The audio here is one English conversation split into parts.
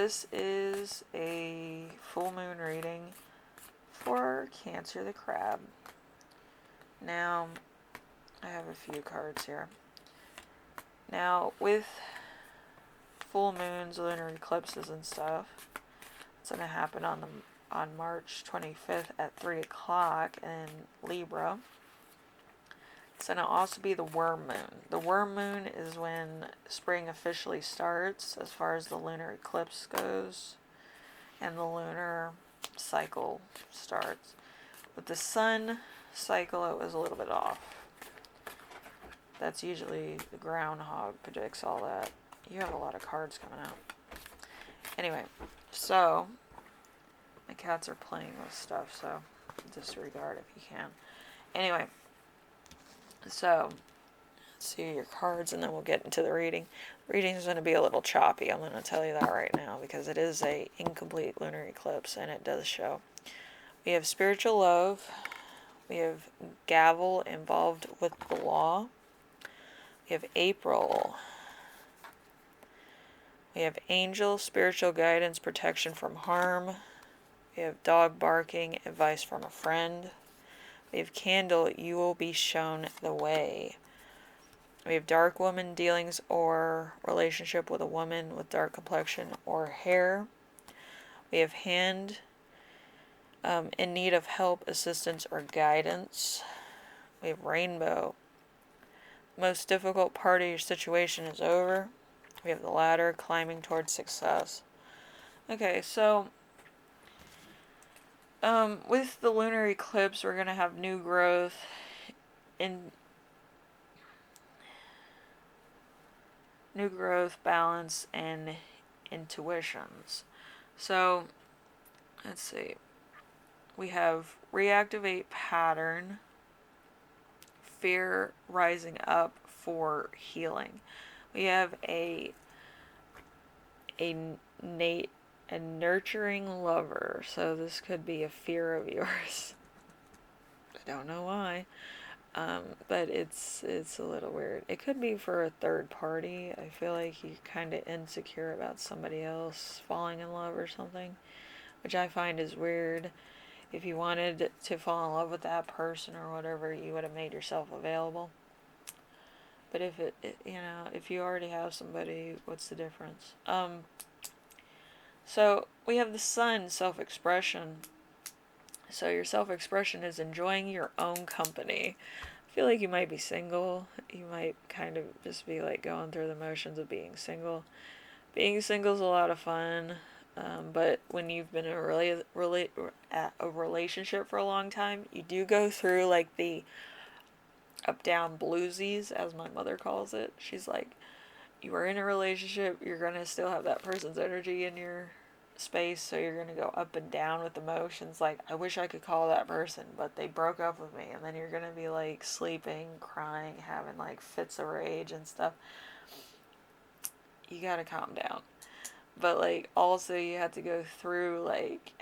this is a full moon reading for Cancer the Crab. Now, I have a few cards here. Now, with full moons, lunar eclipses and stuff, it's going to happen on March 25th at 3 o'clock in Libra. It's going to also be the worm moon. The worm moon is when spring officially starts as far as the lunar eclipse goes and the lunar cycle starts. With the sun cycle, it was a little bit off. That's usually the groundhog predicts all that. You have a lot of cards coming out. Anyway, so my cats are playing with stuff, so disregard if you can. Anyway, so let's see your cards and then we'll get into the reading. The reading is going to be a little choppy. I'm going to tell you that right now because it is a incomplete lunar eclipse and it does show. We have spiritual love. We have gavel involved with the law. We have April. We have angel, spiritual guidance, protection from harm. We have dog barking, advice from a friend. We have candle, you will be shown the way. We have dark woman dealings or relationship with a woman with dark complexion or hair. We have hand, in need of help, assistance, or guidance. We have rainbow. Most difficult part of your situation is over. We have the ladder, climbing towards success. Okay, so with the lunar eclipse, we're going to have new growth balance, and intuitions. So, let's see. We have reactivate pattern, fear rising up for healing. We have a nurturing lover. So this could be a fear of yours. I don't know why. But it's a little weird. It could be for a third party. I feel like you're kind of insecure about somebody else falling in love or something, which I find is weird. If you wanted to fall in love with that person or whatever, you would have made yourself available. But if if you already have somebody, what's the difference? So we have the sun, self-expression. So your self-expression is enjoying your own company. I feel like you might be single. You might kind of just be like going through the motions of being single. Being single is a lot of fun. But when you've been in a relationship for a long time, you do go through like the up-down bluesies, as my mother calls it. She's like, you are in a relationship, you're going to still have that person's energy in your space, so you're going to go up and down with emotions. Like, I wish I could call that person, but they broke up with me. And then you're going to be like sleeping, crying, having like fits of rage and stuff. You got to calm down. But like also you have to go through like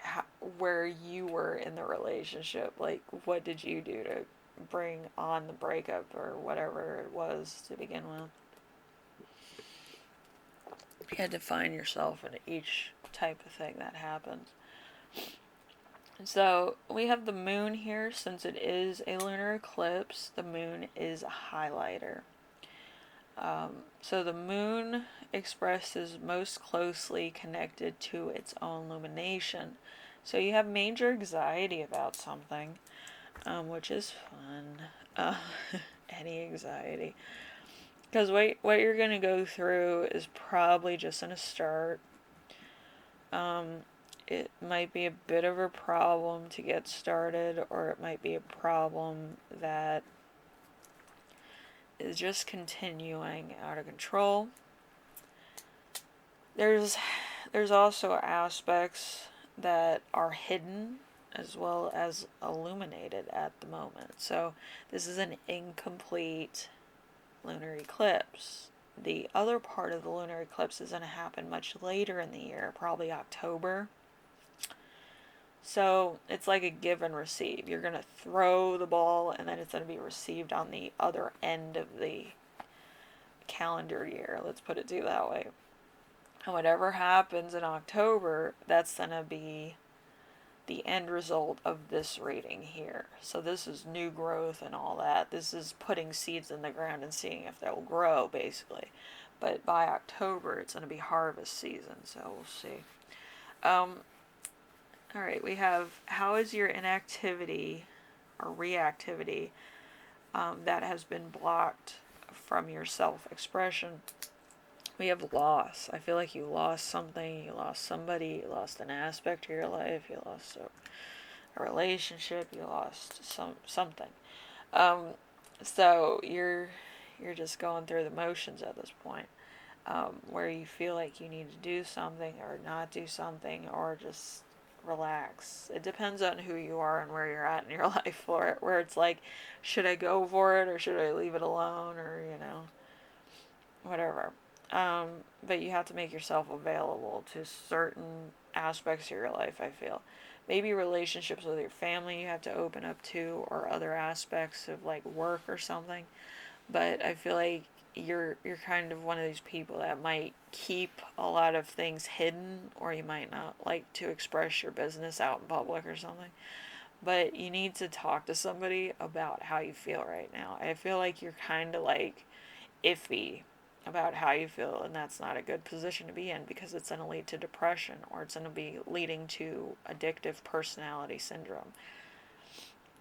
where you were in the relationship. Like, what did you do to bring on the breakup or whatever it was to begin with? You had to find yourself in each type of thing that happens. So we have the moon here. Since it is a lunar eclipse, the moon is a highlighter. So the moon expresses most closely connected to its own illumination. So you have major anxiety about something, which is fun. Any anxiety. Because what you're going to go through is probably just in a start. It might be a bit of a problem to get started, or it might be a problem that is just continuing out of control. There's also aspects that are hidden as well as illuminated at the moment. So this is an incomplete lunar eclipse. The other part of the lunar eclipse is going to happen much later in the year, probably October. So it's like a give and receive. You're going to throw the ball and then it's going to be received on the other end of the calendar year. Let's put it that way. And whatever happens in October, that's going to be the end result of this reading here. So this is new growth and all that. This is putting seeds in the ground and seeing if they'll grow, basically. But by October, it's going to be harvest season, so we'll see. All right, we have, how is your inactivity or reactivity that has been blocked from your self-expression? We have loss. I feel like you lost something, you lost somebody, you lost an aspect of your life, you lost a relationship, you lost something. So you're just going through the motions at this point, where you feel like you need to do something or not do something or just relax. It depends on who you are and where you're at in your life for it, where it's like, should I go for it or should I leave it alone, or whatever. But you have to make yourself available to certain aspects of your life, I feel. Maybe relationships with your family you have to open up to, or other aspects of like work or something. But I feel like you're kind of one of these people that might keep a lot of things hidden, or you might not like to express your business out in public or something. But you need to talk to somebody about how you feel right now. I feel like you're kind of like iffy about how you feel, and that's not a good position to be in, because it's going to lead to depression, or it's going to be leading to addictive personality syndrome,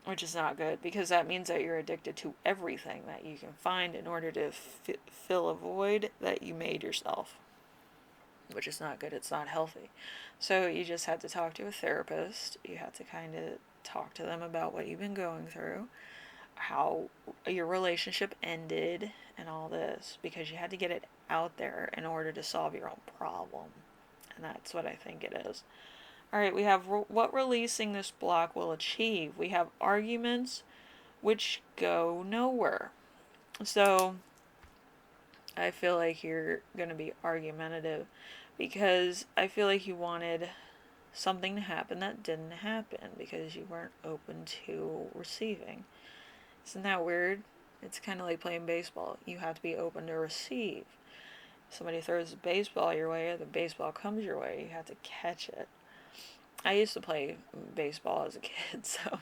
which is not good, because that means that you're addicted to everything that you can find in order to fill a void that you made yourself, which is not good. It's not healthy. So you just have to talk to a therapist. You have to kind of talk to them about what you've been going through, how your relationship ended, and all this, because you had to get it out there in order to solve your own problem. And that's what I think it is. All right, we have what releasing this block will achieve. We have arguments which go nowhere. So I feel like you're going to be argumentative, because I feel like you wanted something to happen that didn't happen because you weren't open to receiving. Isn't that weird? It's kind of like playing baseball. You have to be open to receive. Somebody throws a baseball your way, or the baseball comes your way, you have to catch it. I used to play baseball as a kid, so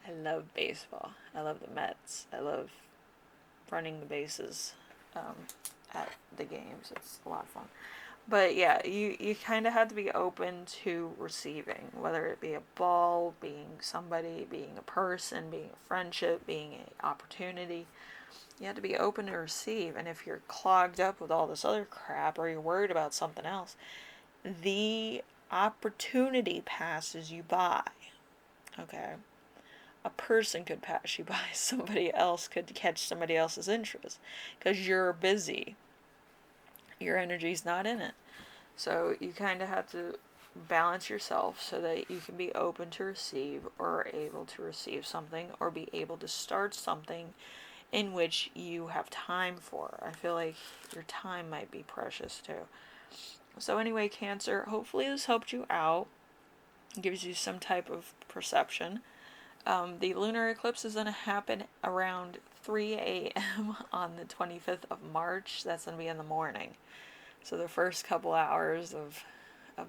I love baseball. I love the Mets. I love running the bases at the games. It's a lot of fun. But yeah, you kind of have to be open to receiving, whether it be a ball, being somebody, being a person, being a friendship, being an opportunity. You have to be open to receive. And if you're clogged up with all this other crap, or you're worried about something else, the opportunity passes you by. Okay? A person could pass you by. Somebody else could catch somebody else's interest, because you're busy. Your energy's not in it. So you kind of have to balance yourself so that you can be open to receive, or able to receive something, or be able to start something in which you have time for. I feel like your time might be precious too. So anyway, Cancer, hopefully this helped you out, gives you some type of perception. The lunar eclipse is going to happen around 3 a.m. on the 25th of March. That's going to be in the morning. So the first couple hours of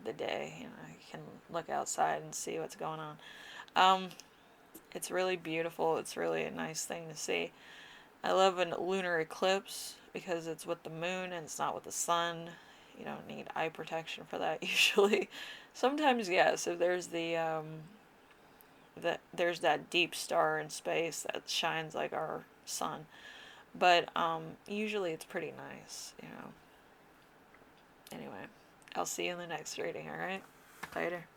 the day, you can look outside and see what's going on. It's really beautiful. It's really a nice thing to see. I love a lunar eclipse because it's with the moon and it's not with the sun. You don't need eye protection for that usually. Sometimes, yes, if there's there's that deep star in space that shines like our sun. But usually it's pretty nice. Anyway, I'll see you in the next reading, alright? Later.